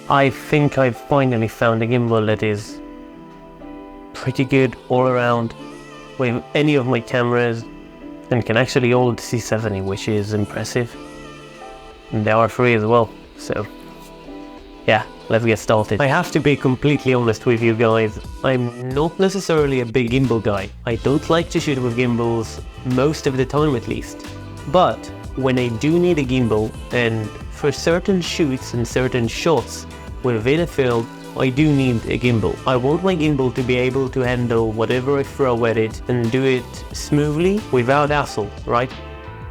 I think I've finally found a gimbal that is pretty good all around with any of my cameras and can actually hold C70, which is impressive. And the R3 as well, so yeah, let's get started. I have to be completely honest with you guys, I'm not necessarily a big gimbal guy. I don't like to shoot with gimbals, most of the time at least. But when I do need a gimbal, and for certain shoots and certain shots within a film, I do need a gimbal. I want my gimbal to be able to handle whatever I throw at it and do it smoothly without hassle, right?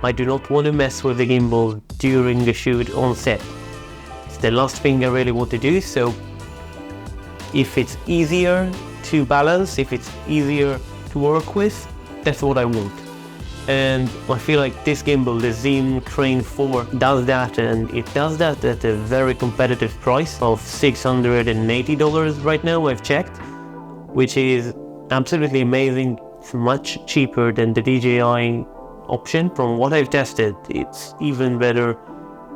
I do not want to mess with the gimbal during the shoot on set. It's the last thing I really want to do, so if it's easier to balance, if it's easier to work with, that's what I want. And I feel like this gimbal, the Zhiyun Crane 4, does that, and it does that at a very competitive price of $680 right now, I've checked, which is absolutely amazing. It's much cheaper than the DJI option. From what I've tested, it's even better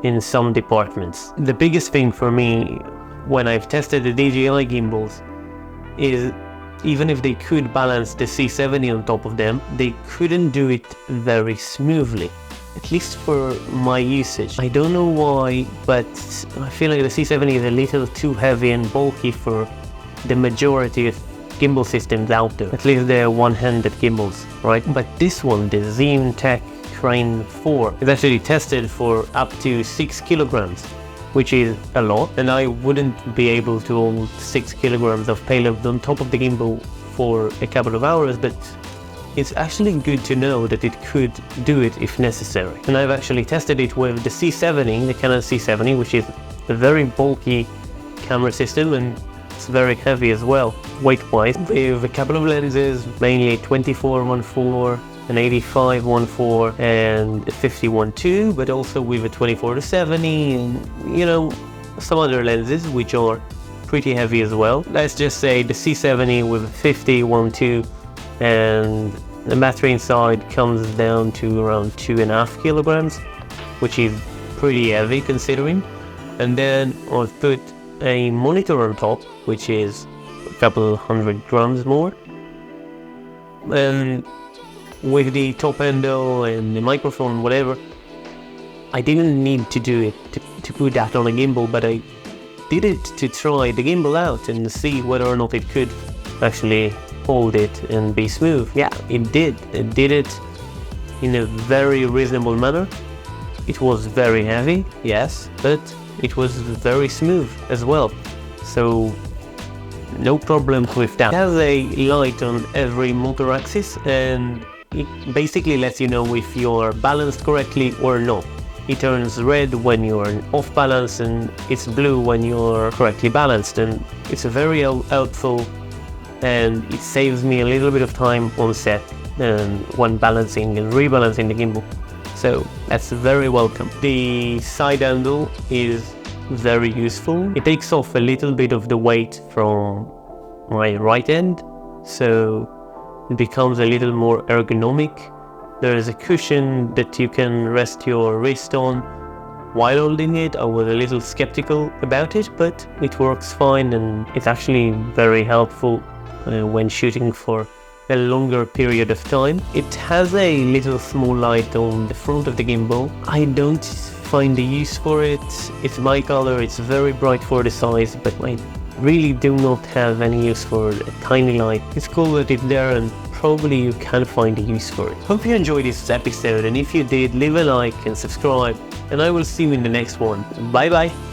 in some departments. The biggest thing for me when I've tested the DJI gimbals is even if they could balance the C70 on top of them, they couldn't do it very smoothly, at least for my usage. I don't know why, but I feel like the C70 is a little too heavy and bulky for the majority of gimbal systems out there, at least the one-handed gimbals, right? But this one, the Zhiyun Crane 4, is actually tested for up to 6 kilograms, which is a lot, and I wouldn't be able to hold 6 kilograms of payload on top of the gimbal for a couple of hours, but it's actually good to know that it could do it if necessary. And I've actually tested it with the C70, the Canon C70, which is a very bulky camera system, and it's very heavy as well, weight-wise, with a couple of lenses, mainly 24-1.4, an 85-1.4 and a 50-1.2, but also with a 24-70 and, you know, some other lenses which are pretty heavy as well. Let's just say the C70 with a 50-1.2 and the battery inside comes down to around 2.5 kilograms, which is pretty heavy considering. And then I've put a monitor on top, which is a couple hundred grams more. And with the top handle and the microphone, whatever, I didn't need to do it to put that on a gimbal, but I did it to try the gimbal out and see whether or not it could actually hold it and be smooth. Yeah, it did. It did it in a very reasonable manner. It was very heavy, yes, but it was very smooth as well. So no problem with that. It has a light on every motor axis, and it basically lets you know if you're balanced correctly or not. It turns red when you're off balance, and it's blue when you're correctly balanced, and it's very helpful, and it saves me a little bit of time on set and when balancing and rebalancing the gimbal. So that's very welcome. The side handle is very useful. It takes off a little bit of the weight from my right hand, so it becomes a little more ergonomic. There is a cushion that you can rest your wrist on while holding it. I was a little skeptical about it, but it works fine, and it's actually very helpful when shooting for a longer period of time. It has a little small light on the front of the gimbal. I don't find a use for it. It's my color, it's very bright for the size, but I really do not have any use for a tiny light. It's cool that it's there, and probably you can find a use for it. Hope you enjoyed this episode, and if you did, leave a like and subscribe, and I will see you in the next one. Bye bye!